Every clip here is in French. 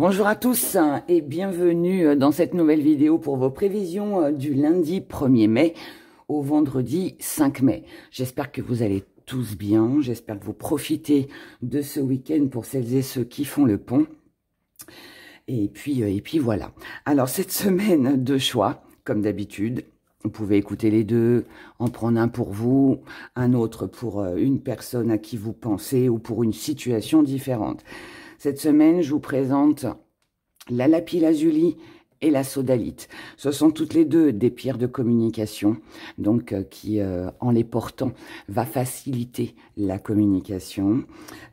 Bonjour à tous et bienvenue dans cette nouvelle vidéo pour vos prévisions du lundi 1er mai au vendredi 5 mai. J'espère que vous allez tous bien, j'espère que vous profitez de ce week-end pour celles et ceux qui font le pont. Et puis voilà. Alors cette semaine de choix, comme d'habitude, vous pouvez écouter les deux, en prendre un pour vous, un autre pour une personne à qui vous pensez ou pour une situation différente. Cette semaine, je vous présente la lapis-lazuli et la sodalite. Ce sont toutes les deux des pierres de communication, donc qui, en les portant, va faciliter la communication.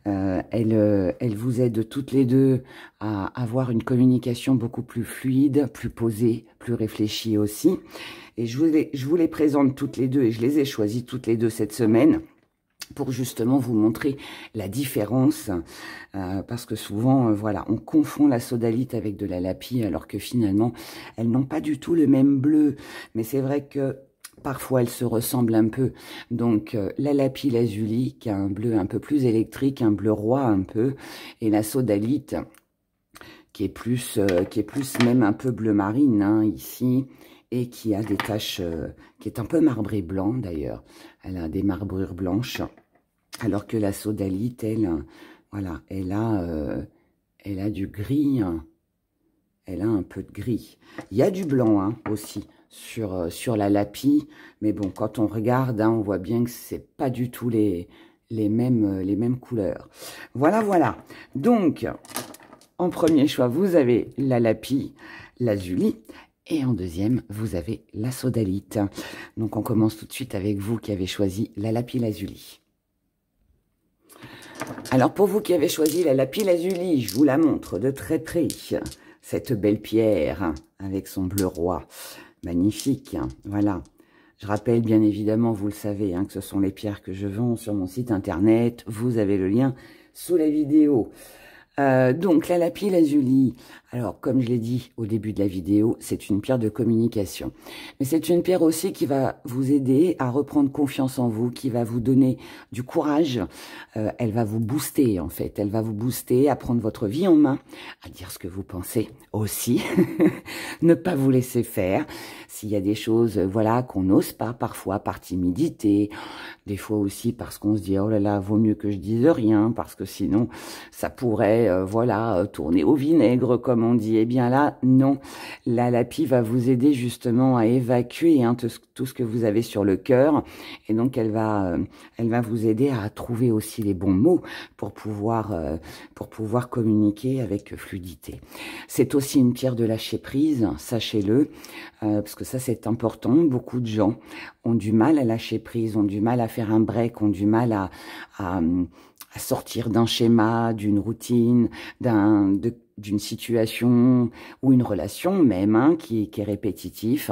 Elles vous aident toutes les deux à avoir une communication beaucoup plus fluide, plus posée, plus réfléchie aussi. Et je vous les présente toutes les deux et je les ai choisies toutes les deux cette semaine pour justement vous montrer la différence, parce que souvent, voilà, on confond la sodalite avec de la lapis, alors que finalement, elles n'ont pas du tout le même bleu. Mais c'est vrai que parfois, elles se ressemblent un peu. Donc, la lapis-lazuli, qui a un bleu un peu plus électrique, un bleu roi un peu, et la sodalite, qui est plus même un peu bleu marine, hein, ici, et qui a des taches, qui est un peu marbré blanc d'ailleurs. Elle a des marbrures blanches, alors que la sodalite, elle, voilà, elle a du gris, elle a un peu de gris. Il y a du blanc hein, aussi sur la lapis, mais bon, quand on regarde, hein, on voit bien que c'est pas du tout les mêmes couleurs. Voilà, voilà. Donc, en premier choix, vous avez la lapis-lazuli. Et en deuxième, vous avez la sodalite. Donc, on commence tout de suite avec vous qui avez choisi la lapis-lazuli. Alors, pour vous qui avez choisi la lapis-lazuli, je vous la montre de très près. Cette belle pierre avec son bleu roi. Magnifique. Voilà. Je rappelle, bien évidemment, vous le savez, hein, que ce sont les pierres que je vends sur mon site internet. Vous avez le lien sous la vidéo. Donc, la lapis-lazuli, alors comme je l'ai dit au début de la vidéo, c'est une pierre de communication. Mais c'est une pierre aussi qui va vous aider à reprendre confiance en vous, qui va vous donner du courage. Elle va vous booster en fait, elle va vous booster à prendre votre vie en main, à dire ce que vous pensez aussi, ne pas vous laisser faire. S'il y a des choses, voilà, qu'on n'ose pas parfois par timidité, des fois aussi parce qu'on se dit oh là là, vaut mieux que je dise rien parce que sinon ça pourrait voilà, tourner au vinaigre comme on dit. Eh bien là, non, la lapis va vous aider justement à évacuer hein, tout ce que vous avez sur le cœur, et donc elle va vous aider à trouver aussi les bons mots pour pouvoir communiquer avec fluidité. C'est aussi une pierre de lâcher prise, sachez-le, parce que ça c'est important. Beaucoup de gens ont du mal à lâcher prise, ont du mal à faire un break, ont du mal à sortir d'un schéma, d'une routine, d'une situation ou une relation même hein, qui est répétitif.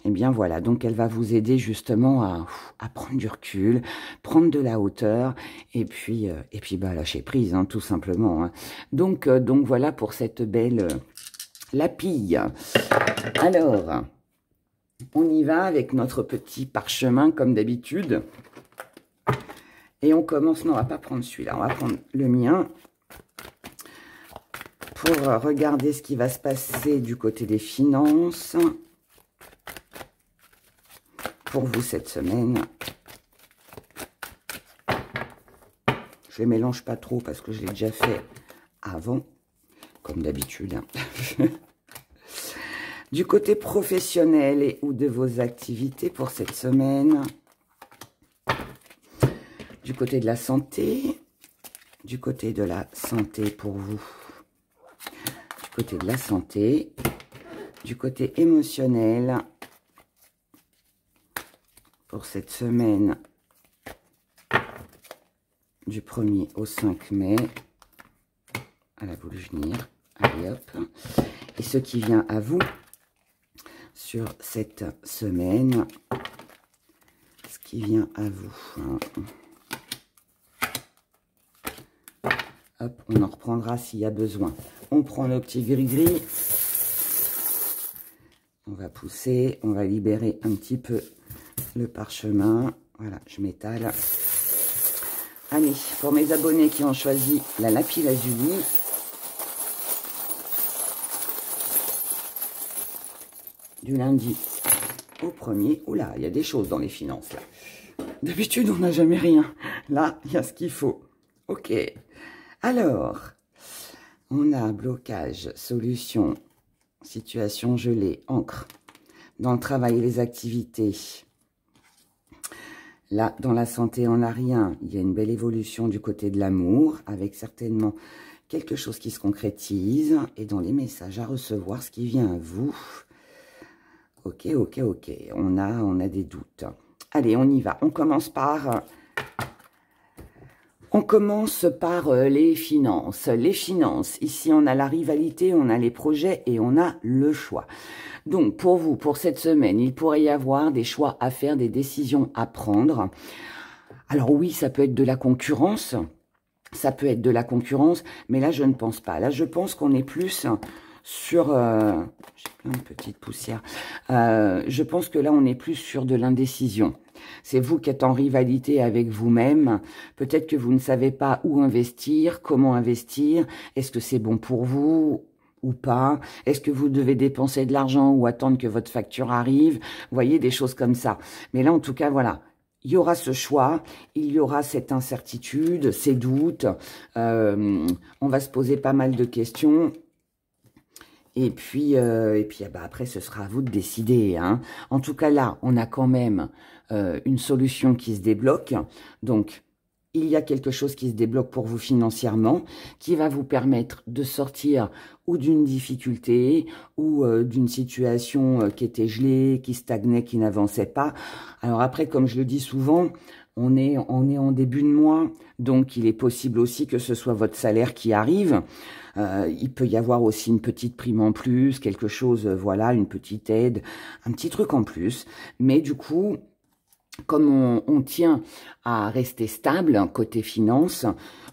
Eh bien voilà, donc elle va vous aider justement à prendre du recul, prendre de la hauteur et puis bah, lâcher prise hein, tout simplement. Hein. Donc voilà pour cette belle lapis. Alors, on y va avec notre petit parchemin comme d'habitude. Et on commence, non, on va pas prendre celui-là, on va prendre le mien pour regarder ce qui va se passer du côté des finances pour vous cette semaine. Je les mélange pas trop parce que je l'ai déjà fait avant, comme d'habitude. Du côté professionnel et ou de vos activités pour cette semaine. Du côté de la santé, du côté de la santé pour vous, du côté de la santé, du côté émotionnel pour cette semaine du 1er au 5 mai. Elle a voulu venir, allez hop. Et ce qui vient à vous sur cette semaine, ce qui vient à vous. Hop, on en reprendra s'il y a besoin. On prend nos petits gris-gris. On va pousser, on va libérer un petit peu le parchemin. Voilà, je m'étale. Allez, pour mes abonnés qui ont choisi la lapis-lazuli, du lundi au 1er. Oula, il y a des choses dans les finances, là. D'habitude, on n'a jamais rien. Là, il y a ce qu'il faut. Ok. Alors, on a blocage, solution, situation gelée, encre. Dans le travail et les activités. Là, dans la santé, on n'a rien. Il y a une belle évolution du côté de l'amour, avec certainement quelque chose qui se concrétise. Et dans les messages à recevoir, ce qui vient à vous. Ok, ok, ok. On a des doutes. Allez, on y va. On commence par les finances. Les finances. Ici, on a la rivalité, on a les projets et on a le choix. Donc, pour vous, pour cette semaine, il pourrait y avoir des choix à faire, des décisions à prendre. Alors oui, ça peut être de la concurrence. Ça peut être de la concurrence, mais là, je ne pense pas. Là, je pense qu'on est plus sur... j'ai plein de petites poussières. Je pense que là, on est plus sur de l'indécision. C'est vous qui êtes en rivalité avec vous-même. Peut-être que vous ne savez pas où investir, comment investir. Est-ce que c'est bon pour vous ou pas? Est-ce que vous devez dépenser de l'argent ou attendre que votre facture arrive? Vous voyez, des choses comme ça. Mais là, en tout cas, voilà. Il y aura ce choix, il y aura cette incertitude, ces doutes. On va se poser pas mal de questions. Et puis après, ce sera à vous de décider. Hein. En tout cas, là, on a quand même une solution qui se débloque. Donc, il y a quelque chose qui se débloque pour vous financièrement, qui va vous permettre de sortir ou d'une difficulté, ou d'une situation qui était gelée, qui stagnait, qui n'avançait pas. Alors après, comme je le dis souvent, on est en début de mois, donc il est possible aussi que ce soit votre salaire qui arrive. Il peut y avoir aussi une petite prime en plus, quelque chose, voilà, une petite aide, un petit truc en plus. Mais du coup, comme on tient à rester stable, côté finance,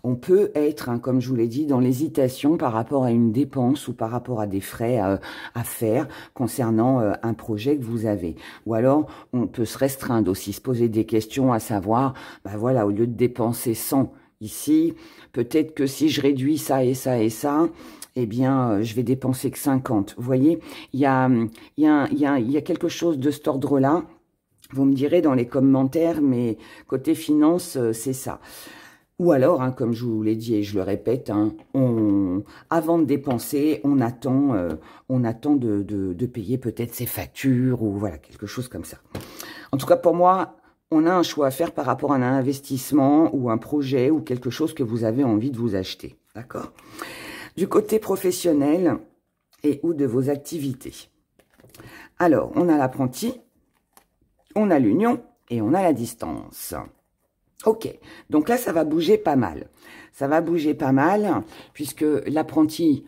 on peut être, comme je vous l'ai dit, dans l'hésitation par rapport à une dépense ou par rapport à des frais à faire concernant un projet que vous avez. Ou alors, on peut se restreindre aussi, se poser des questions à savoir, ben voilà, au lieu de dépenser 100 ici, peut-être que si je réduis ça et ça et ça, eh bien, je vais dépenser que 50. Vous voyez, il y a quelque chose de cet ordre-là. Vous me direz dans les commentaires, mais côté finance, c'est ça. Ou alors, comme je vous l'ai dit et je le répète, avant de dépenser, on attend de payer peut-être ses factures ou voilà, quelque chose comme ça. En tout cas, pour moi, on a un choix à faire par rapport à un investissement ou un projet ou quelque chose que vous avez envie de vous acheter. D'accord? Du côté professionnel et ou de vos activités. Alors, on a l'apprenti. On a l'union et on a la distance. Ok, donc là, ça va bouger pas mal. Ça va bouger pas mal, puisque l'apprenti,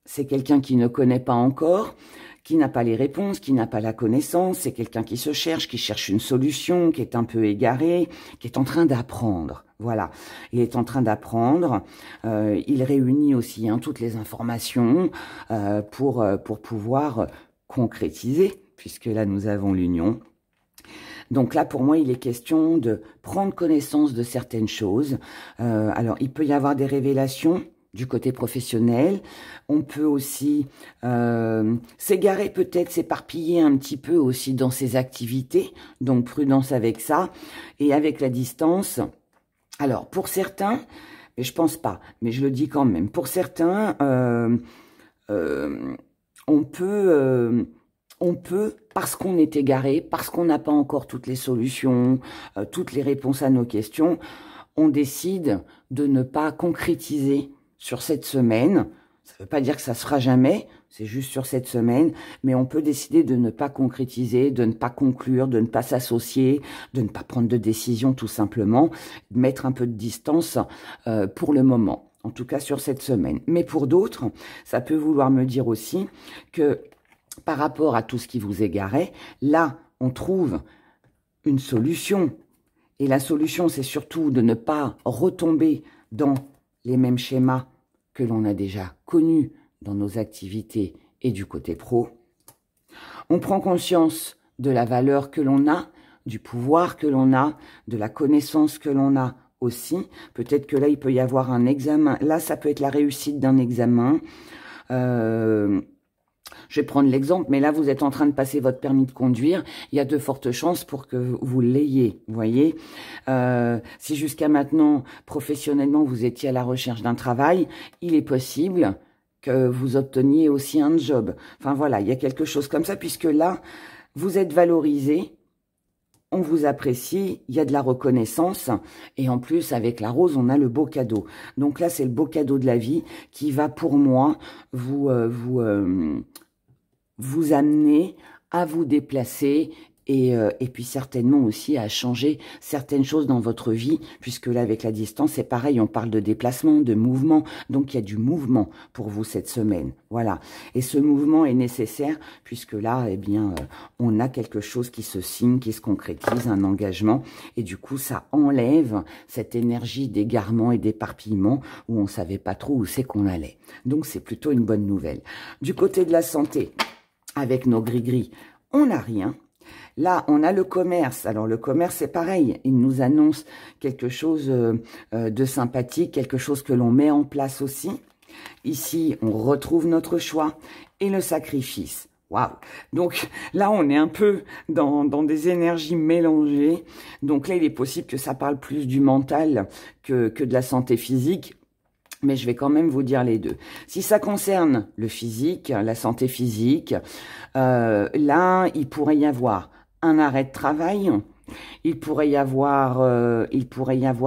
c'est quelqu'un qui ne connaît pas encore, qui n'a pas les réponses, qui n'a pas la connaissance, c'est quelqu'un qui se cherche, qui cherche une solution, qui est un peu égaré, qui est en train d'apprendre. Voilà, il est en train d'apprendre, il réunit aussi toutes les informations pour pouvoir concrétiser, puisque là, nous avons l'union. Donc là, pour moi, il est question de prendre connaissance de certaines choses. Alors, il peut y avoir des révélations du côté professionnel. On peut aussi s'égarer peut-être, s'éparpiller un petit peu aussi dans ses activités. Donc, prudence avec ça. Et avec la distance, alors, pour certains, mais je pense pas, mais je le dis quand même, pour certains, on peut, parce qu'on est égaré, parce qu'on n'a pas encore toutes les solutions, toutes les réponses à nos questions, on décide de ne pas concrétiser sur cette semaine. Ça ne veut pas dire que ça se fera jamais, c'est juste sur cette semaine, mais on peut décider de ne pas concrétiser, de ne pas conclure, de ne pas s'associer, de ne pas prendre de décision tout simplement, de mettre un peu de distance pour le moment, en tout cas sur cette semaine. Mais pour d'autres, ça peut vouloir me dire aussi que par rapport à tout ce qui vous égarait, là, on trouve une solution. Et la solution, c'est surtout de ne pas retomber dans les mêmes schémas que l'on a déjà connus dans nos activités et du côté pro. On prend conscience de la valeur que l'on a, du pouvoir que l'on a, de la connaissance que l'on a aussi. Peut-être que là, il peut y avoir un examen. Là, ça peut être la réussite d'un examen. Je vais prendre l'exemple, mais là, vous êtes en train de passer votre permis de conduire. Il y a de fortes chances pour que vous l'ayez, vous voyez. Si jusqu'à maintenant, professionnellement, vous étiez à la recherche d'un travail, il est possible que vous obteniez aussi un job. Enfin, voilà, il y a quelque chose comme ça, puisque là, vous êtes valorisé, on vous apprécie, il y a de la reconnaissance, et en plus, avec la rose, on a le beau cadeau. Donc là, c'est le beau cadeau de la vie qui va, pour moi, vous amener à vous déplacer et puis certainement aussi à changer certaines choses dans votre vie, puisque là, avec la distance, c'est pareil, on parle de déplacement, de mouvement, donc il y a du mouvement pour vous cette semaine, voilà. Et ce mouvement est nécessaire, puisque là, eh bien, on a quelque chose qui se signe, qui se concrétise, un engagement, et du coup, ça enlève cette énergie d'égarement et d'éparpillement, où on ne savait pas trop où c'est qu'on allait. Donc, c'est plutôt une bonne nouvelle. Du côté de la santé, avec nos gris-gris, on n'a rien. Là, on a le commerce. Alors, le commerce, c'est pareil. Il nous annonce quelque chose de sympathique, quelque chose que l'on met en place aussi. Ici, on retrouve notre choix et le sacrifice. Waouh! Donc, là, on est un peu dans des énergies mélangées. Donc là, il est possible que ça parle plus du mental que de la santé physique. Mais je vais quand même vous dire les deux. Si ça concerne le physique, la santé physique, là, il pourrait y avoir un arrêt de travail. Il pourrait y avoir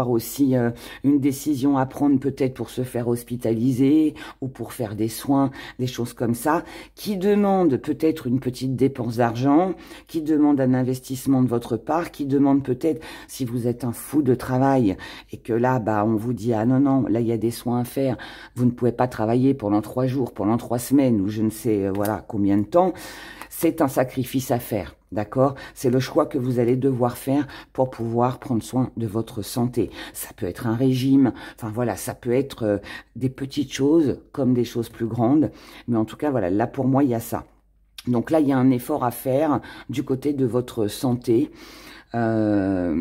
aussi une décision à prendre peut-être pour se faire hospitaliser ou pour faire des soins, des choses comme ça, qui demande peut-être une petite dépense d'argent, qui demande un investissement de votre part, qui demande peut-être, si vous êtes un fou de travail et que là, bah, on vous dit, ah non, non, là, il y a des soins à faire, vous ne pouvez pas travailler pendant 3 jours, pendant 3 semaines ou je ne sais, voilà, combien de temps, c'est un sacrifice à faire. D'accord? C'est le choix que vous allez devoir faire pour pouvoir prendre soin de votre santé. Ça peut être un régime, enfin voilà, ça peut être des petites choses comme des choses plus grandes. Mais en tout cas, voilà, là pour moi, il y a ça. Donc là, il y a un effort à faire du côté de votre santé. Bah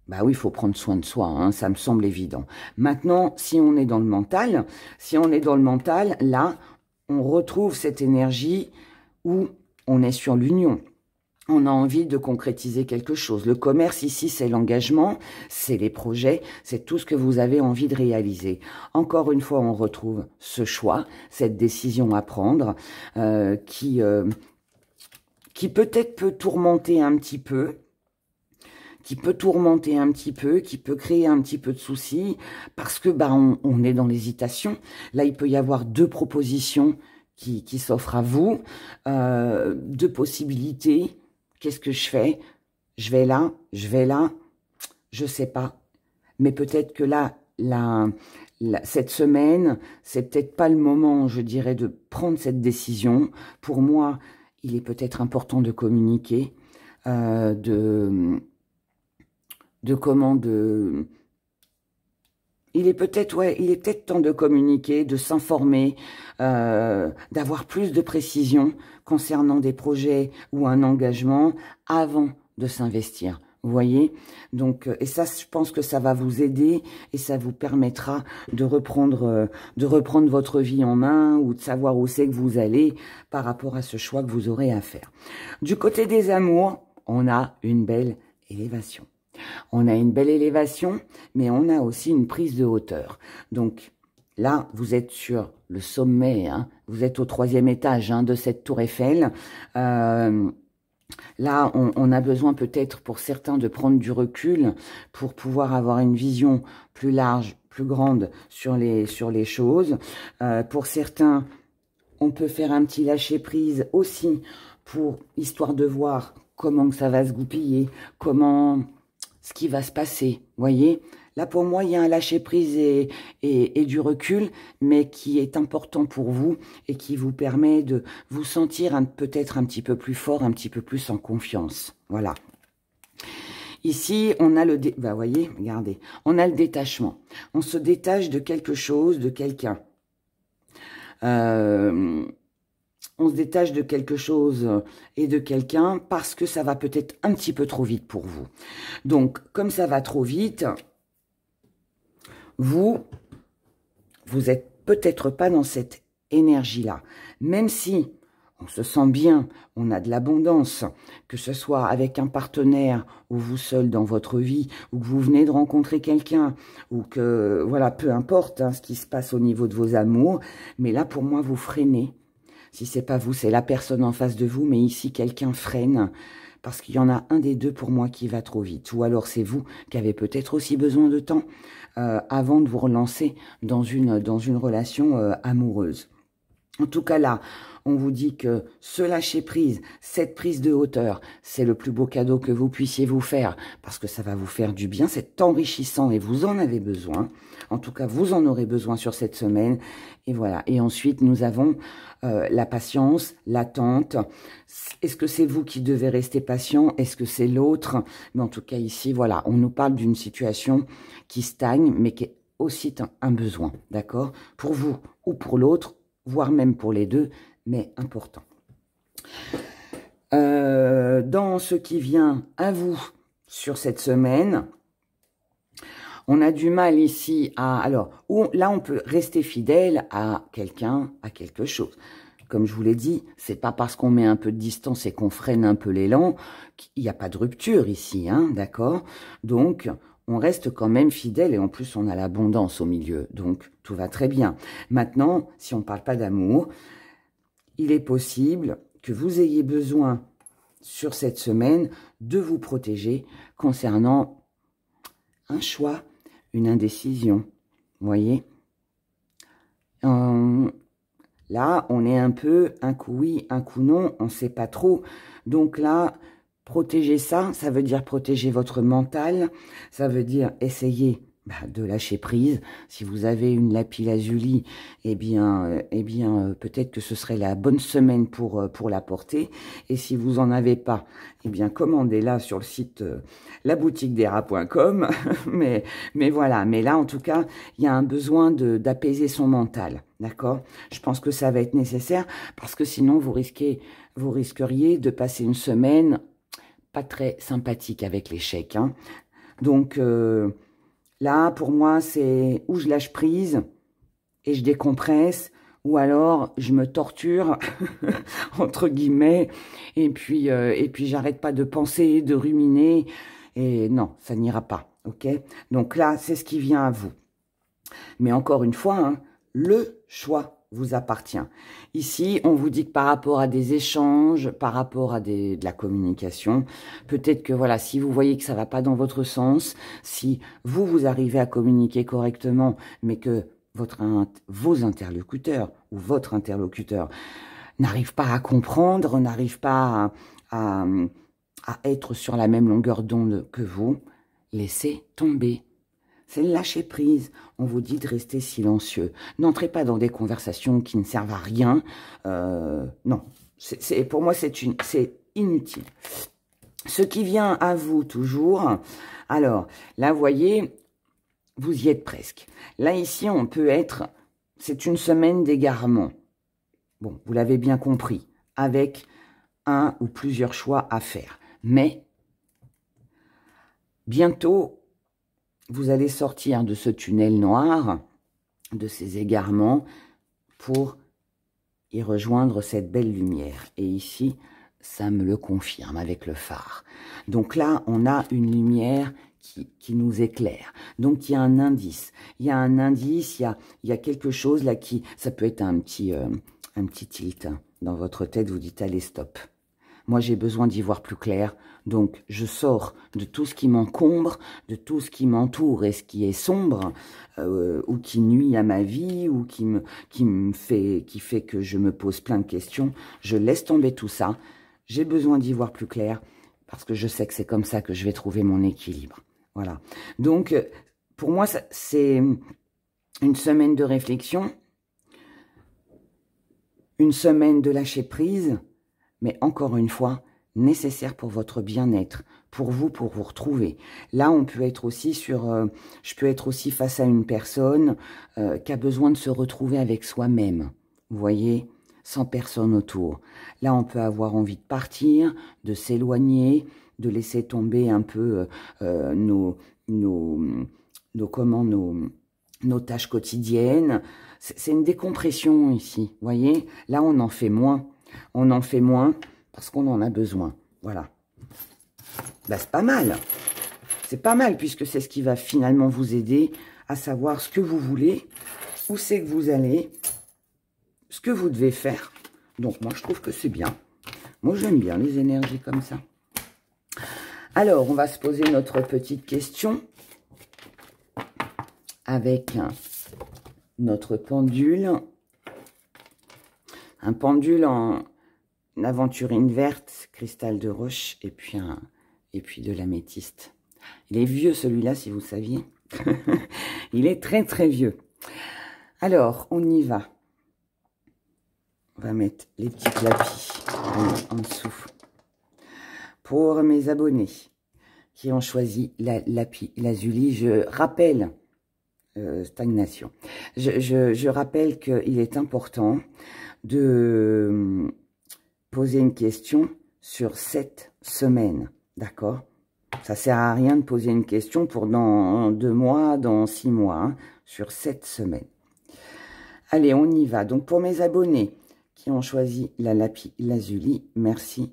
oui, il faut prendre soin de soi, hein, ça me semble évident. Maintenant, si on est dans le mental, là, on retrouve cette énergie où on est sur l'union. On a envie de concrétiser quelque chose. Le commerce, ici, c'est l'engagement, c'est les projets, c'est tout ce que vous avez envie de réaliser. Encore une fois, on retrouve ce choix, cette décision à prendre, qui peut-être peut tourmenter un petit peu, qui peut créer un petit peu de soucis, parce que bah, on est dans l'hésitation. Là, il peut y avoir 2 propositions qui s'offrent à vous, 2 possibilités. Qu'est-ce que je fais? Je vais là, je sais pas. Mais peut-être que là, cette semaine, c'est peut-être pas le moment, je dirais, de prendre cette décision. Pour moi, il est peut-être important de communiquer, il est peut-être temps de communiquer, de s'informer, d'avoir plus de précision concernant des projets ou un engagement avant de s'investir. Vous voyez? Donc, et ça, je pense que ça va vous aider et ça vous permettra de reprendre votre vie en main ou de savoir où c'est que vous allez par rapport à ce choix que vous aurez à faire. Du côté des amours, on a une belle élévation. On a une belle élévation, mais on a aussi une prise de hauteur. Donc là, vous êtes sur le sommet, hein, vous êtes au 3e étage de cette tour Eiffel. Là, on a besoin peut-être pour certains de prendre du recul pour pouvoir avoir une vision plus large, plus grande sur les choses. Pour certains, on peut faire un petit lâcher-prise aussi histoire de voir comment ça va se goupiller, ce qui va se passer, voyez. Là, pour moi, il y a un lâcher-prise et du recul, mais qui est important pour vous et qui vous permet de vous sentir peut-être un petit peu plus fort, un petit peu plus en confiance. Voilà. Ici, on a voyez, regardez, on a le détachement. On se détache de quelque chose, de quelqu'un. On se détache de quelque chose et de quelqu'un parce que ça va peut-être un petit peu trop vite pour vous. Donc, comme ça va trop vite, vous êtes peut-être pas dans cette énergie-là. Même si on se sent bien, on a de l'abondance, que ce soit avec un partenaire ou vous seul dans votre vie, ou que vous venez de rencontrer quelqu'un, ou que, voilà, peu importe hein, ce qui se passe au niveau de vos amours, mais là, pour moi, vous freinez. Si c'est pas vous, c'est la personne en face de vous, mais ici, quelqu'un freine, parce qu'il y en a un des deux pour moi qui va trop vite. Ou alors, c'est vous qui avez peut-être aussi besoin de temps avant de vous relancer dans une relation amoureuse. En tout cas, là, on vous dit que ce lâcher-prise, cette prise de hauteur, c'est le plus beau cadeau que vous puissiez vous faire parce que ça va vous faire du bien, c'est enrichissant et vous en avez besoin. En tout cas, vous en aurez besoin sur cette semaine. Et voilà. Et ensuite, nous avons la patience, l'attente. Est-ce que c'est vous qui devez rester patient? Est-ce que c'est l'autre? Mais en tout cas, ici, voilà, on nous parle d'une situation qui stagne, mais qui est aussi un besoin, d'accord? Pour vous ou pour l'autre, voire même pour les deux, mais important. Dans ce qui vient à vous sur cette semaine, on a du mal ici à... Alors, là, on peut rester fidèle à quelqu'un, à quelque chose. Comme je vous l'ai dit, c'est pas parce qu'on met un peu de distance et qu'on freine un peu l'élan qu'il n'y a pas de rupture ici, hein, d'accord? Donc, on reste quand même fidèle et en plus, on a l'abondance au milieu. Donc, tout va très bien. Maintenant, si on ne parle pas d'amour, il est possible que vous ayez besoin sur cette semaine de vous protéger concernant un choix, une indécision. Vous voyez? Là, on est un peu, un coup oui, un coup non, on ne sait pas trop. Donc là, protéger ça, ça veut dire protéger votre mental, ça veut dire essayer de lâcher prise. Si vous avez une lapis-lazuli, eh bien peut-être que ce serait la bonne semaine pour la porter. Et si vous en avez pas, eh bien commandez-la sur le site laboutiquedera.com. mais voilà. Mais là, en tout cas, il y a un besoin d'apaiser son mental, d'accord? Je pense que ça va être nécessaire parce que sinon vous risqueriez de passer une semaine pas très sympathique avec l'échec, hein. Donc là, pour moi, c'est où je lâche prise et je décompresse, ou alors je me torture, entre guillemets, et puis j'arrête pas de penser, de ruminer, et non, ça n'ira pas, ok? Donc là, c'est ce qui vient à vous. Mais encore une fois, hein, le choix vous appartient. Ici, on vous dit que par rapport à des échanges, par rapport à de la communication, peut-être que voilà, si vous voyez que ça va pas dans votre sens, si vous arrivez à communiquer correctement, mais que vos interlocuteurs ou votre interlocuteur n'arrive pas à comprendre, n'arrive pas à être sur la même longueur d'onde que vous, laissez tomber. C'est le lâcher prise. On vous dit de rester silencieux. N'entrez pas dans des conversations qui ne servent à rien. Non, pour moi, c'est inutile. Ce qui vient à vous toujours. Alors, là, vous voyez, vous y êtes presque. Là, ici, on peut être... C'est une semaine d'égarement. Bon, vous l'avez bien compris. Avec un ou plusieurs choix à faire. Mais, bientôt... vous allez sortir de ce tunnel noir, de ces égarements, pour y rejoindre cette belle lumière. Et ici, ça me le confirme avec le phare. Donc là, on a une lumière qui nous éclaire. Donc, il y a un indice. Il y a un indice, il y a quelque chose là qui... Ça peut être un petit tilt. Hein. Dans votre tête, vous dites, allez, stop. Moi, j'ai besoin d'y voir plus clair. Donc, je sors de tout ce qui m'encombre, de tout ce qui m'entoure et ce qui est sombre, ou qui nuit à ma vie, ou qui fait que je me pose plein de questions. Je laisse tomber tout ça. J'ai besoin d'y voir plus clair parce que je sais que c'est comme ça que je vais trouver mon équilibre. Voilà. Donc, pour moi, c'est une semaine de réflexion, une semaine de lâcher prise, mais encore une fois, nécessaire pour votre bien-être, pour vous retrouver. Là, on peut être aussi je peux être aussi face à une personne qui a besoin de se retrouver avec soi-même. Vous voyez, sans personne autour. Là, on peut avoir envie de partir, de s'éloigner, de laisser tomber un peu nos tâches quotidiennes. c'est une décompression ici, vous voyez. Là, on en fait moins. On en fait moins parce qu'on en a besoin. Voilà. Bah, c'est pas mal. C'est pas mal puisque c'est ce qui va finalement vous aider à savoir ce que vous voulez, où c'est que vous allez, ce que vous devez faire. Donc, moi, je trouve que c'est bien. Moi, j'aime bien les énergies comme ça. Alors, on va se poser notre petite question avec notre pendule. Un pendule en aventurine verte, cristal de roche et puis de l'améthyste. Il est vieux celui-là, si vous saviez. Il est très très vieux. Alors, on y va. On va mettre les petits clapis en dessous. Pour mes abonnés qui ont choisi la lapis lazuli, je rappelle, stagnation, je rappelle qu'il est important de poser une question sur 7 semaines, d'accord? Ça sert à rien de poser une question pour dans 2 mois, dans 6 mois, hein, sur 7 semaines. Allez, on y va. Donc, pour mes abonnés qui ont choisi la lapis lazuli, merci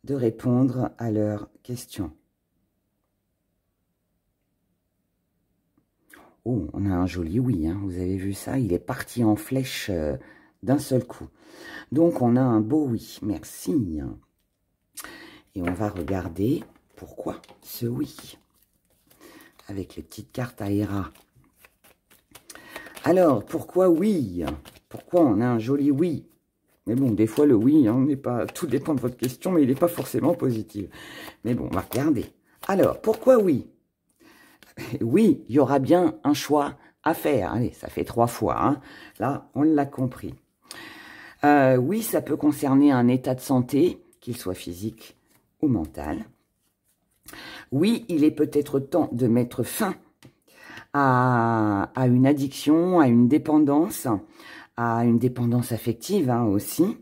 de répondre à leurs questions. Oh, on a un joli oui, hein, vous avez vu ça? Il est parti en flèche d'un seul coup. Donc, on a un beau oui, merci. Et on va regarder pourquoi ce oui. Avec les petites cartes Aera. Alors, pourquoi oui? Pourquoi on a un joli oui? Mais bon, des fois, le oui, hein, n'est pas, tout dépend de votre question, mais il n'est pas forcément positif. Mais bon, on va regarder. Alors, pourquoi oui? Oui, il y aura bien un choix à faire. Allez, ça fait 3 fois. Hein. Là, on l'a compris. Oui, ça peut concerner un état de santé, qu'il soit physique ou mental. Oui, il est peut-être temps de mettre fin à une addiction, à une dépendance affective hein, aussi.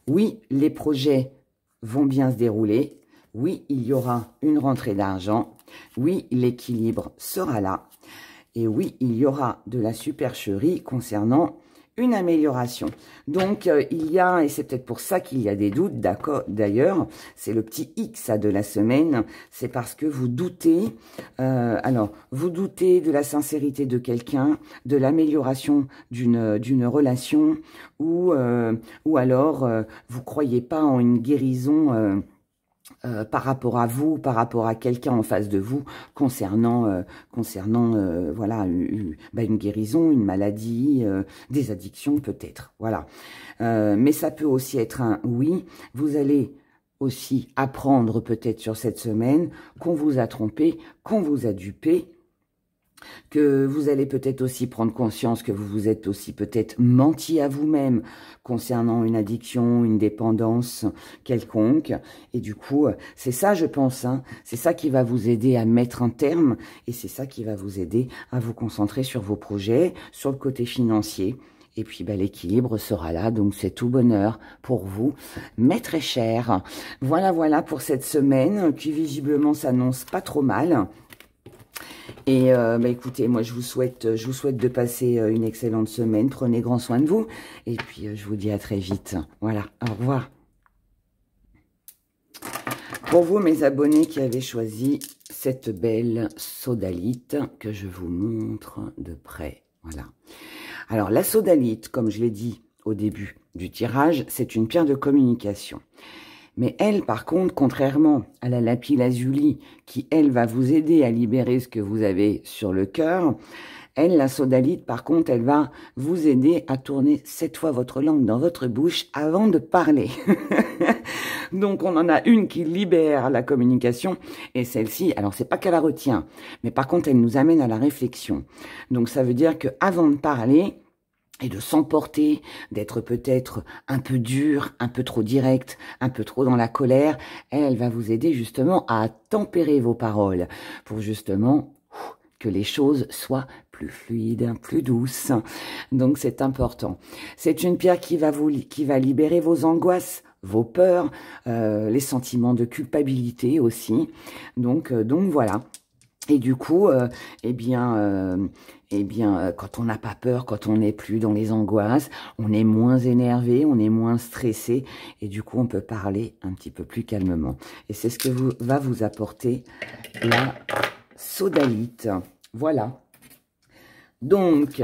Oui, les projets vont bien se dérouler. Oui, il y aura une rentrée d'argent. Oui, l'équilibre sera là. Et oui, il y aura de la supercherie concernant une amélioration. Donc, il y a, et c'est peut-être pour ça qu'il y a des doutes, d'accord, d'ailleurs, c'est le petit X de la semaine, c'est parce que vous doutez, alors, vous doutez de la sincérité de quelqu'un, de l'amélioration d'une relation, ou alors, vous croyez pas en une guérison par rapport à vous, par rapport à quelqu'un en face de vous, concernant voilà, une guérison, une maladie, des addictions peut-être, voilà. Mais ça peut aussi être un oui, vous allez aussi apprendre peut-être sur cette semaine qu'on vous a trompé, qu'on vous a dupé, que vous allez peut-être aussi prendre conscience que vous vous êtes aussi peut-être menti à vous-même concernant une addiction, une dépendance quelconque. Et du coup, c'est ça, je pense, hein, c'est ça qui va vous aider à mettre un terme et c'est ça qui va vous aider à vous concentrer sur vos projets, sur le côté financier. Et puis, ben, l'équilibre sera là, donc c'est tout bonheur pour vous, mais très cher. Voilà, voilà pour cette semaine qui visiblement s'annonce pas trop mal. Et bah écoutez, moi je vous souhaite de passer une excellente semaine. Prenez grand soin de vous. Et puis je vous dis à très vite. Voilà, au revoir. Pour vous, mes abonnés qui avez choisi cette belle sodalite que je vous montre de près. Voilà. Alors la sodalite, comme je l'ai dit au début du tirage, c'est une pierre de communication. Mais elle, par contre, contrairement à la lapis lazuli, qui, elle, va vous aider à libérer ce que vous avez sur le cœur, elle, la sodalite, par contre, elle va vous aider à tourner 7 fois votre langue dans votre bouche avant de parler. Donc, on en a une qui libère la communication, et celle-ci, alors c'est pas qu'elle la retient, mais par contre, elle nous amène à la réflexion. Donc, ça veut dire que avant de parler, et de s'emporter, d'être peut-être un peu dur, un peu trop direct, un peu trop dans la colère, elle va vous aider justement à tempérer vos paroles pour justement que les choses soient plus fluides, plus douces. Donc c'est important. C'est une pierre qui va libérer vos angoisses, vos peurs, les sentiments de culpabilité aussi. Donc voilà. Et du coup, quand on n'a pas peur, quand on n'est plus dans les angoisses, on est moins énervé, on est moins stressé. Et du coup, on peut parler un petit peu plus calmement. Et c'est ce que va vous apporter la sodalite. Voilà. Donc,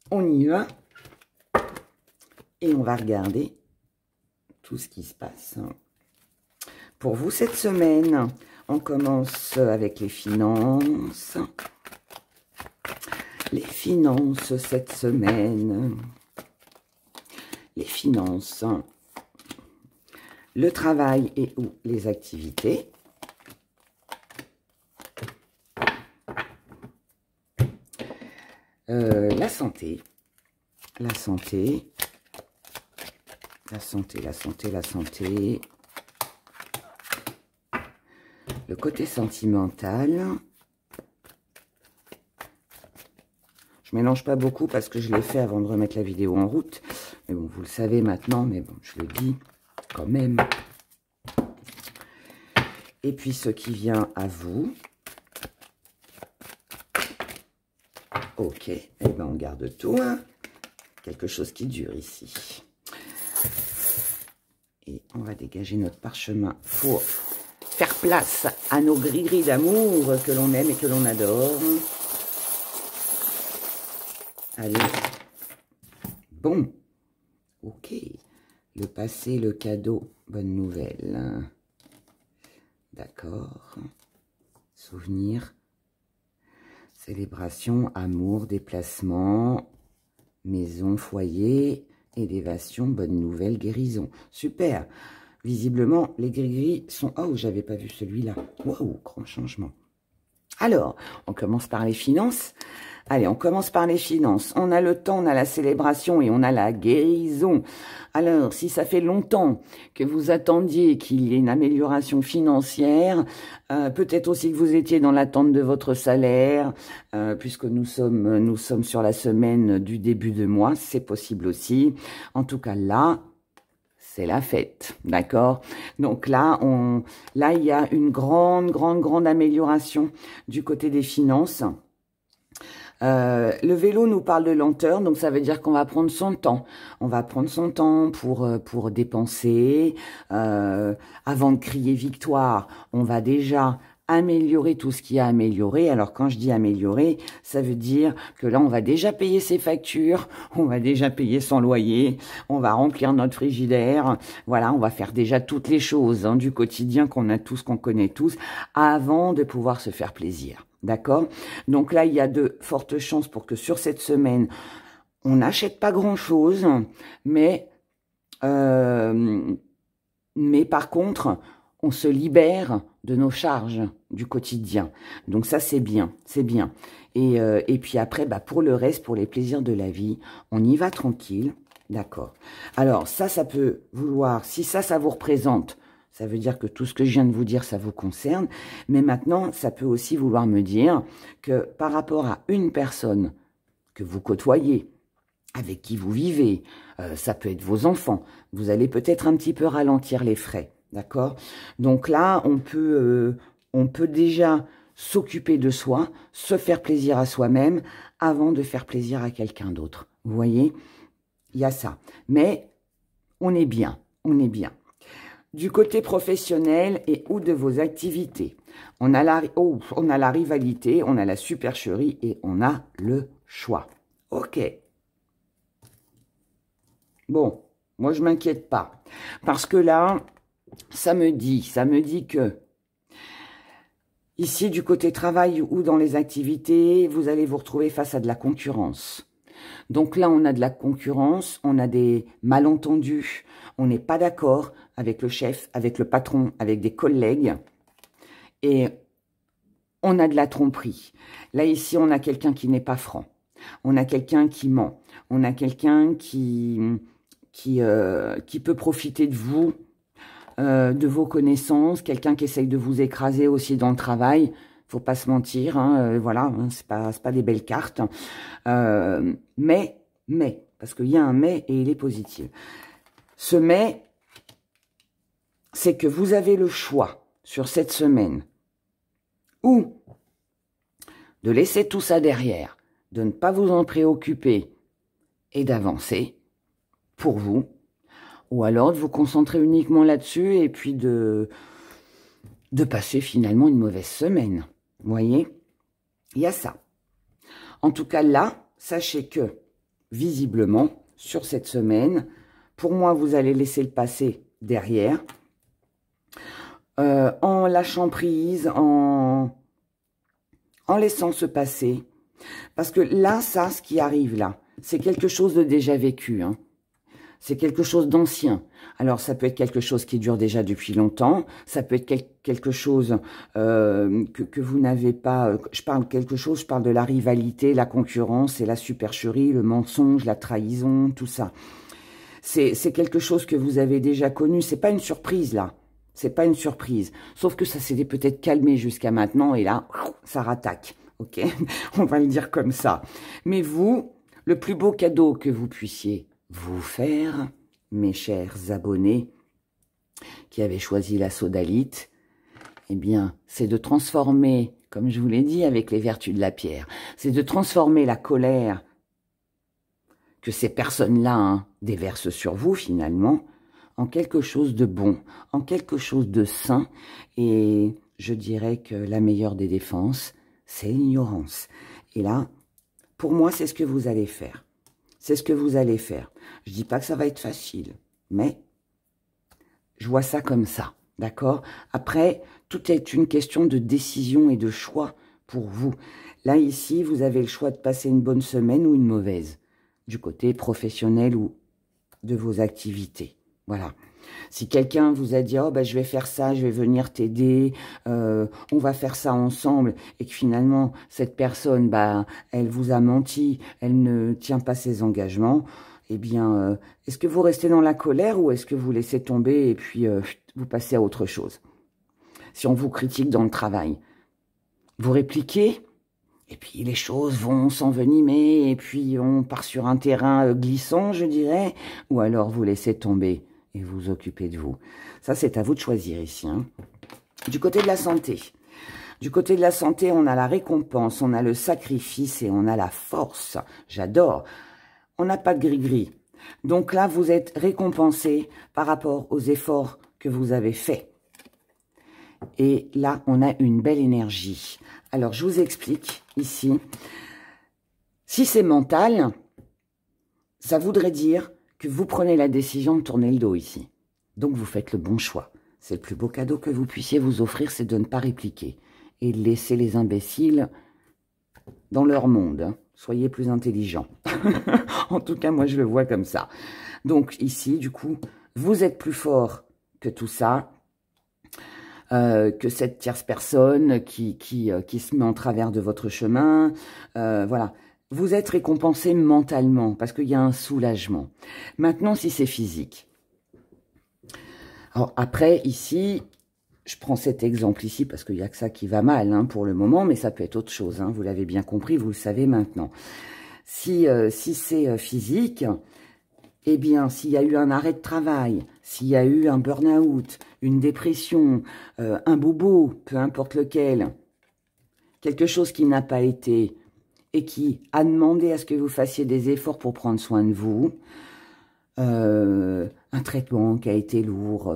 on y va. Et on va regarder tout ce qui se passe pour vous cette semaine. On commence avec les finances. Les finances cette semaine. Les finances. Le travail et ou les activités. La santé. La santé. La santé, la santé, la santé. Le côté sentimental. Je mélange pas beaucoup parce que je l'ai fait avant de remettre la vidéo en route. Mais bon, vous le savez maintenant, mais bon, je le dis quand même. Et puis ce qui vient à vous. Ok, et ben on garde tout. Hein. Quelque chose qui dure ici. Et on va dégager notre parchemin pour faire place à nos gris-gris d'amour que l'on aime et que l'on adore. Allez. Bon. Ok. Le passé, le cadeau, bonne nouvelle. D'accord. Souvenir. Célébration, amour, déplacement, maison, foyer, élévation, bonne nouvelle, guérison. Super. Visiblement, les gris-gris sont... Oh, j'avais pas vu celui-là. Waouh, grand changement. Alors, on commence par les finances. Allez, on commence par les finances. On a le temps, on a la célébration et on a la guérison. Alors, si ça fait longtemps que vous attendiez qu'il y ait une amélioration financière, peut-être aussi que vous étiez dans l'attente de votre salaire, puisque nous sommes sur la semaine du début de mois, c'est possible aussi. En tout cas, là... c'est la fête, d'accord? Donc là, il y a une grande amélioration du côté des finances. Le vélo nous parle de lenteur, donc ça veut dire qu'on va prendre son temps. On va prendre son temps pour dépenser. Avant de crier victoire, on va déjà améliorer tout ce qui a amélioré. Alors quand je dis améliorer, ça veut dire que là on va déjà payer ses factures, on va déjà payer son loyer, on va remplir notre frigidaire, voilà, on va faire déjà toutes les choses du quotidien qu'on a tous, qu'on connaît tous, avant de pouvoir se faire plaisir. D'accord? Donc là, il y a de fortes chances pour que sur cette semaine, on n'achète pas grand-chose, mais par contre, on se libère de nos charges du quotidien. Donc ça, c'est bien, c'est bien. Et puis après, pour le reste, pour les plaisirs de la vie, on y va tranquille, d'accord. Alors ça peut vouloir, si ça vous représente, ça veut dire que tout ce que je viens de vous dire, ça vous concerne. Mais maintenant, ça peut aussi vouloir me dire que par rapport à une personne que vous côtoyez, avec qui vous vivez, ça peut être vos enfants, vous allez peut-être un petit peu ralentir les frais. D'accord? Donc là, on peut déjà s'occuper de soi, se faire plaisir à soi-même avant de faire plaisir à quelqu'un d'autre. Vous voyez? Il y a ça. Mais on est bien, on est bien. Du côté professionnel et ou de vos activités, on a la rivalité, on a la supercherie et on a le choix. Ok. Bon, moi je m'inquiète pas. Parce que là... ça me dit que ici, du côté travail ou dans les activités, vous allez vous retrouver face à de la concurrence. Donc là, on a de la concurrence, on a des malentendus, on n'est pas d'accord avec le chef, avec le patron, avec des collègues. Et on a de la tromperie. Là, ici, on a quelqu'un qui n'est pas franc. On a quelqu'un qui ment. On a quelqu'un qui peut profiter de vous, de vos connaissances, quelqu'un qui essaye de vous écraser aussi dans le travail, faut pas se mentir, voilà, hein, c'est pas des belles cartes, mais, parce qu'il y a un mais et il est positif. Ce mais, c'est que vous avez le choix sur cette semaine, ou de laisser tout ça derrière, de ne pas vous en préoccuper et d'avancer pour vous, ou alors de vous concentrer uniquement là-dessus et puis de passer finalement une mauvaise semaine. Vous voyez, il y a ça. En tout cas là, sachez que visiblement, sur cette semaine, pour moi, vous allez laisser le passé derrière, en lâchant prise, en laissant se passer. Parce que là, ça, ce qui arrive là, c'est quelque chose de déjà vécu, hein. C'est quelque chose d'ancien. Alors, ça peut être quelque chose qui dure déjà depuis longtemps. Ça peut être quelque chose que vous n'avez pas... je parle de la rivalité, la concurrence et la supercherie, le mensonge, la trahison, tout ça. C'est quelque chose que vous avez déjà connu. C'est pas une surprise, là. C'est pas une surprise. Sauf que ça s'est peut-être calmé jusqu'à maintenant et là, ça rattaque. Ok? On va le dire comme ça. Mais vous, le plus beau cadeau que vous puissiez vous faire, mes chers abonnés qui avaient choisi la sodalite, eh bien, c'est de transformer, comme je vous l'ai dit avec les vertus de la pierre, c'est de transformer la colère que ces personnes-là déversent sur vous, finalement, en quelque chose de bon, en quelque chose de sain, et je dirais que la meilleure des défenses, c'est l'ignorance. Et là, pour moi, c'est ce que vous allez faire. C'est ce que vous allez faire. Je dis pas que ça va être facile, mais je vois ça comme ça, d'accord? Après, tout est une question de décision et de choix pour vous. Là, ici, vous avez le choix de passer une bonne semaine ou une mauvaise, du côté professionnel ou de vos activités. Voilà. Si quelqu'un vous a dit « Oh, ben, je vais faire ça, je vais venir t'aider, on va faire ça ensemble » et que finalement, cette personne, bah, elle vous a menti, elle ne tient pas ses engagements, eh bien, est-ce que vous restez dans la colère ou est-ce que vous laissez tomber et puis vous passez à autre chose? Si on vous critique dans le travail, vous répliquez et puis les choses vont s'envenimer et puis on part sur un terrain glissant, je dirais, ou alors vous laissez tomber et vous occupez de vous. Ça, c'est à vous de choisir ici, hein. Du côté de la santé. Du côté de la santé, on a la récompense, on a le sacrifice et on a la force. J'adore. On n'a pas de gris-gris. Donc là, vous êtes récompensé par rapport aux efforts que vous avez faits. Et là, on a une belle énergie. Alors, je vous explique ici. Si c'est mental, ça voudrait dire que vous prenez la décision de tourner le dos ici. Donc, vous faites le bon choix. C'est le plus beau cadeau que vous puissiez vous offrir, c'est de ne pas répliquer. Et de laisser les imbéciles dans leur monde. Hein. Soyez plus intelligents. En tout cas, moi, je le vois comme ça. Donc, ici, du coup, vous êtes plus fort que tout ça. Que cette tierce personne qui se met en travers de votre chemin. Voilà. Vous êtes récompensé mentalement parce qu'il y a un soulagement. Maintenant, si c'est physique. Alors après, ici, je prends cet exemple ici parce qu'il n'y a que ça qui va mal hein, pour le moment, mais ça peut être autre chose. Hein, vous l'avez bien compris, vous le savez maintenant. Si c'est physique, eh bien, s'il y a eu un arrêt de travail, s'il y a eu un burn-out, une dépression, un bobo, peu importe lequel, quelque chose qui n'a pas été et qui a demandé à ce que vous fassiez des efforts pour prendre soin de vous, un traitement qui a été lourd,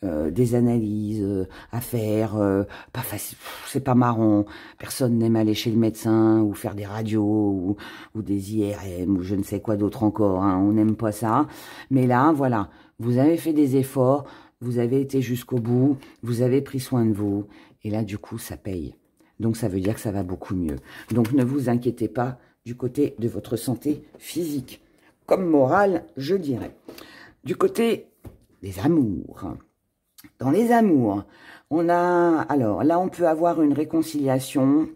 des analyses à faire, pas facile, c'est pas marrant, personne n'aime aller chez le médecin ou faire des radios ou des IRM ou je ne sais quoi d'autre encore, hein, on n'aime pas ça, mais là voilà, vous avez fait des efforts, vous avez été jusqu'au bout, vous avez pris soin de vous et là du coup ça paye, donc ça veut dire que ça va beaucoup mieux, donc ne vous inquiétez pas du côté de votre santé physique. Comme morale, je dirais. Du côté des amours. Dans les amours, on a... Alors, là, on peut avoir une réconciliation.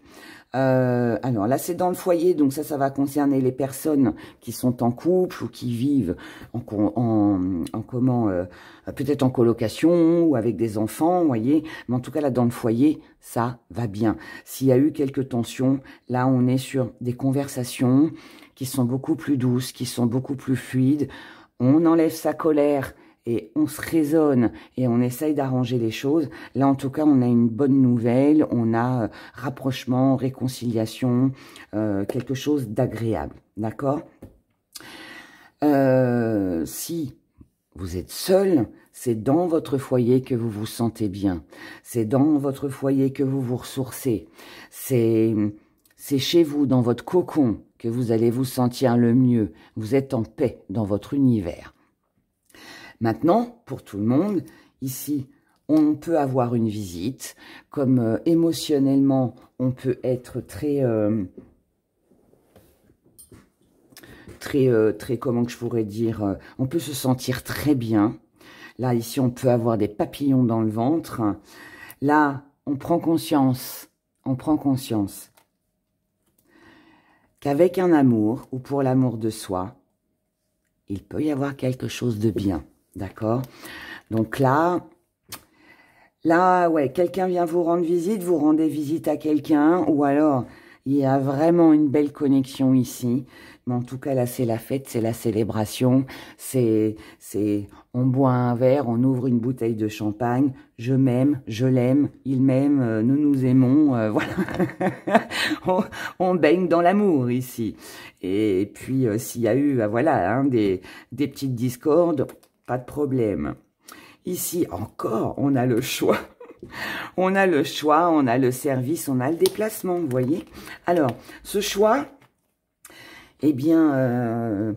Alors, là, c'est dans le foyer. Donc, ça va concerner les personnes qui sont en couple ou qui vivent peut-être en colocation ou avec des enfants, vous voyez. Mais en tout cas, là, dans le foyer, ça va bien. S'il y a eu quelques tensions, là, on est sur des conversations qui sont beaucoup plus douces, qui sont beaucoup plus fluides. On enlève sa colère et on se raisonne et on essaye d'arranger les choses, là en tout cas on a une bonne nouvelle, on a rapprochement, réconciliation, quelque chose d'agréable, d'accord? Si vous êtes seul, c'est dans votre foyer que vous vous sentez bien, c'est dans votre foyer que vous vous ressourcez, c'est chez vous, dans votre cocon, que vous allez vous sentir le mieux, vous êtes en paix dans votre univers. Maintenant, pour tout le monde, ici, on peut avoir une visite, comme émotionnellement, on peut être très, comment que je pourrais dire, on peut se sentir très bien. Là, ici, on peut avoir des papillons dans le ventre. Là, on prend conscience qu'avec un amour, ou pour l'amour de soi, il peut y avoir quelque chose de bien, d'accord? Donc là, ouais, quelqu'un vient vous rendre visite, vous rendez visite à quelqu'un, ou alors, il y a vraiment une belle connexion ici. Mais en tout cas, là, c'est la fête, c'est la célébration, on boit un verre, on ouvre une bouteille de champagne, je m'aime, je l'aime, il m'aime, nous nous aimons, voilà. on baigne dans l'amour ici. Et puis, s'il y a eu, voilà, hein, des petites discordes, pas de problème. Ici, encore, on a le choix. On a le choix, on a le service, on a le déplacement, vous voyez. Alors, ce choix, eh bien,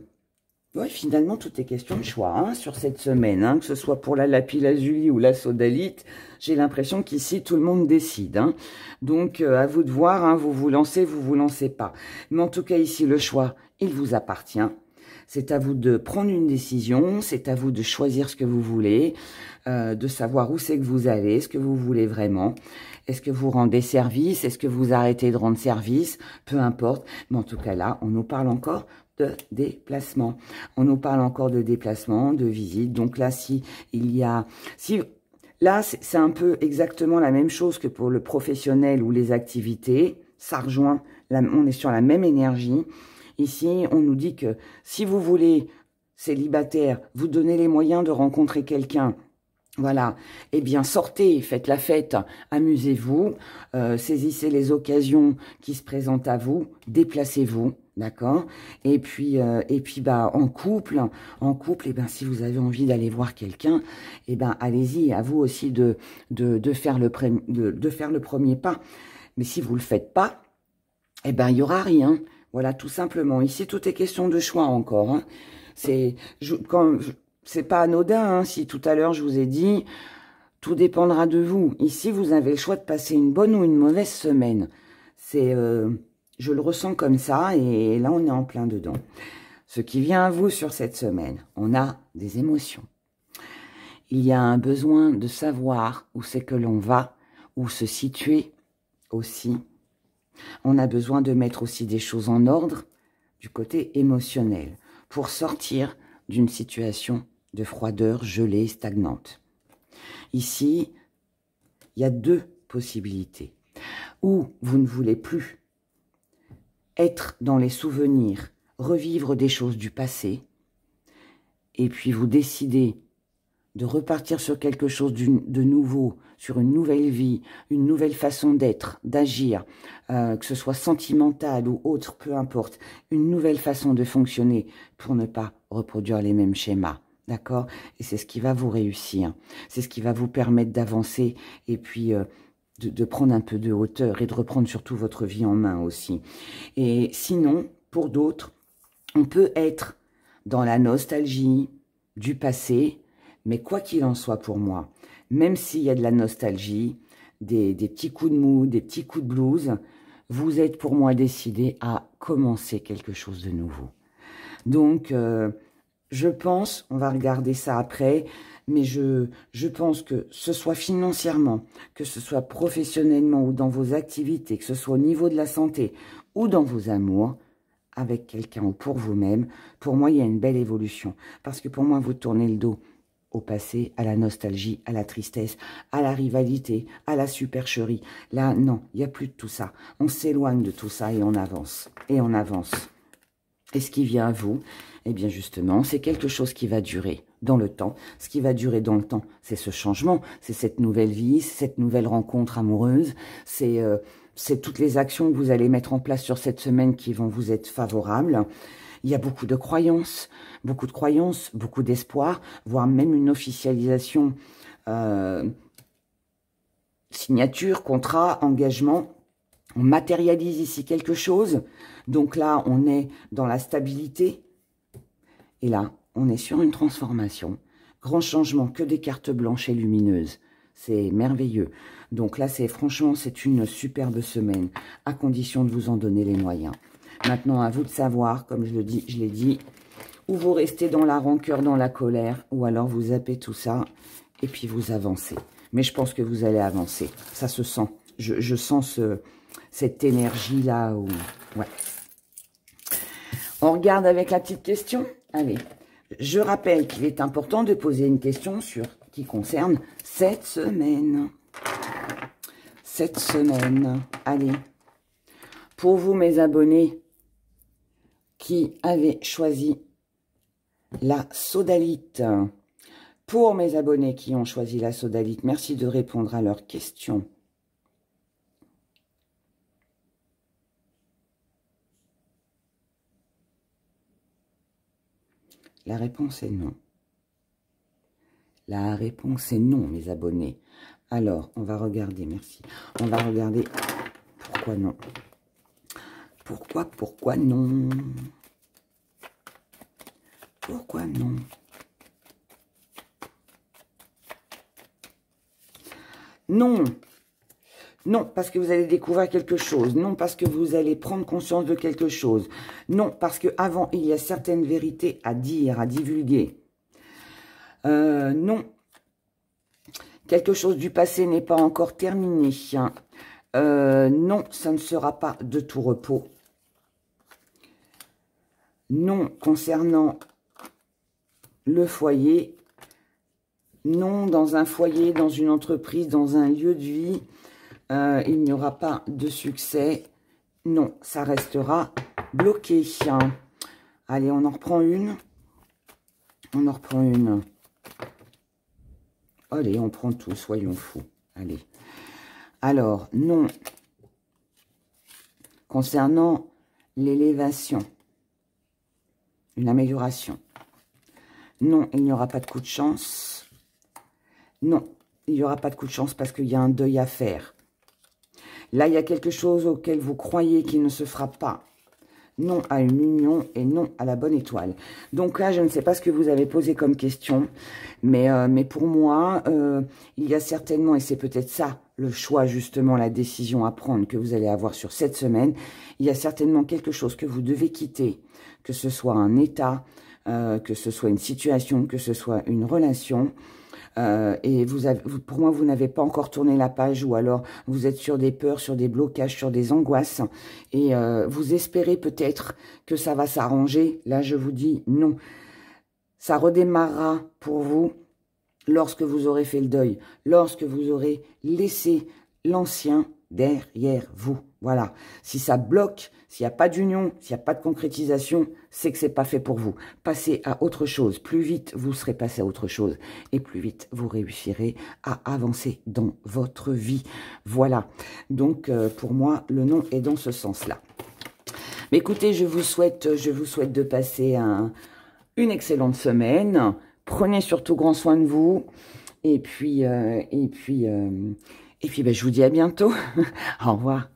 ouais, finalement, tout est question de choix hein, sur cette semaine. Hein, que ce soit pour la lapis-lazuli ou la sodalite, j'ai l'impression qu'ici, tout le monde décide. Hein. Donc, à vous de voir, hein, vous vous lancez pas. Mais en tout cas, ici, le choix, il vous appartient. C'est à vous de prendre une décision, c'est à vous de choisir ce que vous voulez, de savoir où c'est que vous allez, ce que vous voulez vraiment. Est-ce que vous rendez service? Est-ce que vous arrêtez de rendre service? Peu importe. Mais en tout cas là, on nous parle encore de déplacement. On nous parle encore de déplacement, de visite. Donc là, là, c'est un peu exactement la même chose que pour le professionnel ou les activités. Ça rejoint, on est sur la même énergie. Ici, on nous dit que si vous voulez, célibataire, vous donnez les moyens de rencontrer quelqu'un, voilà, eh bien sortez, faites la fête, amusez-vous, saisissez les occasions qui se présentent à vous, déplacez-vous, d'accord? Et puis bah en couple, eh ben si vous avez envie d'aller voir quelqu'un, eh ben allez-y, à vous aussi de faire le premier pas. Mais si vous le faites pas, eh ben il y aura rien. Voilà, tout simplement. Ici, tout est question de choix encore. Hein. C'est pas anodin. Hein, si tout à l'heure, je vous ai dit, tout dépendra de vous. Ici, vous avez le choix de passer une bonne ou une mauvaise semaine. Je le ressens comme ça et là, on est en plein dedans. Ce qui vient à vous sur cette semaine, on a des émotions. Il y a un besoin de savoir où c'est que l'on va, où se situer aussi. On a besoin de mettre aussi des choses en ordre du côté émotionnel pour sortir d'une situation de froideur gelée, stagnante. Ici, il y a deux possibilités. Ou vous ne voulez plus être dans les souvenirs, revivre des choses du passé, et puis vous décidez de repartir sur quelque chose de nouveau, sur une nouvelle vie, une nouvelle façon d'être, d'agir, que ce soit sentimental ou autre, peu importe, une nouvelle façon de fonctionner pour ne pas reproduire les mêmes schémas, d'accord? Et c'est ce qui va vous réussir, c'est ce qui va vous permettre d'avancer et puis de prendre un peu de hauteur et de reprendre surtout votre vie en main aussi. Et sinon, pour d'autres, on peut être dans la nostalgie du passé, mais quoi qu'il en soit pour moi, même s'il y a de la nostalgie, des petits coups de mou, des petits coups de blues, vous êtes pour moi décidé à commencer quelque chose de nouveau. Donc, je pense, on va regarder ça après, mais je pense que ce soit financièrement, que ce soit professionnellement ou dans vos activités, que ce soit au niveau de la santé ou dans vos amours, avec quelqu'un ou pour vous-même, pour moi, il y a une belle évolution. Parce que pour moi, vous tournez le dos au passé, à la nostalgie, à la tristesse, à la rivalité, à la supercherie. Là, non, il n'y a plus de tout ça. On s'éloigne de tout ça et on avance. Et on avance. Et ce qui vient à vous, eh bien justement, c'est quelque chose qui va durer dans le temps. Ce qui va durer dans le temps, c'est ce changement, c'est cette nouvelle vie, cette nouvelle rencontre amoureuse, c'est toutes les actions que vous allez mettre en place sur cette semaine qui vont vous être favorables. Il y a beaucoup de croyances, beaucoup d'espoir, voire même une officialisation, signature, contrat, engagement. On matérialise ici quelque chose. Donc là, on est dans la stabilité. Et là, on est sur une transformation. Grand changement, que des cartes blanches et lumineuses. C'est merveilleux. Donc là, franchement, c'est une superbe semaine, à condition de vous en donner les moyens. Maintenant, à vous de savoir, comme je l'ai dit, ou vous restez dans la rancœur, dans la colère, ou alors vous zappez tout ça, et puis vous avancez. Mais je pense que vous allez avancer. Ça se sent. Je sens cette énergie-là. Ouais. On regarde avec la petite question. Allez, je rappelle qu'il est important de poser une question qui concerne cette semaine. Cette semaine. Allez. Pour vous, mes abonnés, qui avaient choisi la sodalite. Pour mes abonnés qui ont choisi la sodalite, merci de répondre à leurs questions. La réponse est non. La réponse est non, mes abonnés. Alors, on va regarder, merci. On va regarder pourquoi non. Pourquoi non? Pourquoi non? Non. Non, parce que vous allez découvrir quelque chose. Non, parce que vous allez prendre conscience de quelque chose. Non, parce qu'avant, il y a certaines vérités à dire, à divulguer. Non. Quelque chose du passé n'est pas encore terminé. Non, ça ne sera pas de tout repos. Non, concernant le foyer. Non, dans un foyer, dans une entreprise, dans un lieu de vie. Il n'y aura pas de succès. Non, ça restera bloqué. Allez, on en reprend une. On en reprend une. Allez, on prend tout, soyons fous. Allez. Alors, non. Concernant l'élévation. Une amélioration. Non, il n'y aura pas de coup de chance. Non, il n'y aura pas de coup de chance parce qu'il y a un deuil à faire. Là, il y a quelque chose auquel vous croyez qu'il ne se fera pas. Non à une union et non à la bonne étoile. Donc là, je ne sais pas ce que vous avez posé comme question, mais pour moi, il y a certainement, et c'est peut-être ça, le choix, justement, la décision à prendre que vous allez avoir sur cette semaine, il y a certainement quelque chose que vous devez quitter, que ce soit un état, que ce soit une situation, que ce soit une relation. Et pour moi, vous n'avez pas encore tourné la page, ou alors vous êtes sur des peurs, sur des blocages, sur des angoisses, et vous espérez peut-être que ça va s'arranger. Là, je vous dis non. Ça redémarrera pour vous lorsque vous aurez fait le deuil, lorsque vous aurez laissé l'ancien derrière vous. Voilà. Si ça bloque, s'il n'y a pas d'union, s'il n'y a pas de concrétisation, c'est que c'est pas fait pour vous. Passez à autre chose. Plus vite vous serez passé à autre chose, et plus vite vous réussirez à avancer dans votre vie. Voilà. Donc, pour moi, le non est dans ce sens-là. Mais écoutez, je vous souhaite de passer une excellente semaine. Prenez surtout grand soin de vous. Et puis, ben, je vous dis à bientôt. Au revoir.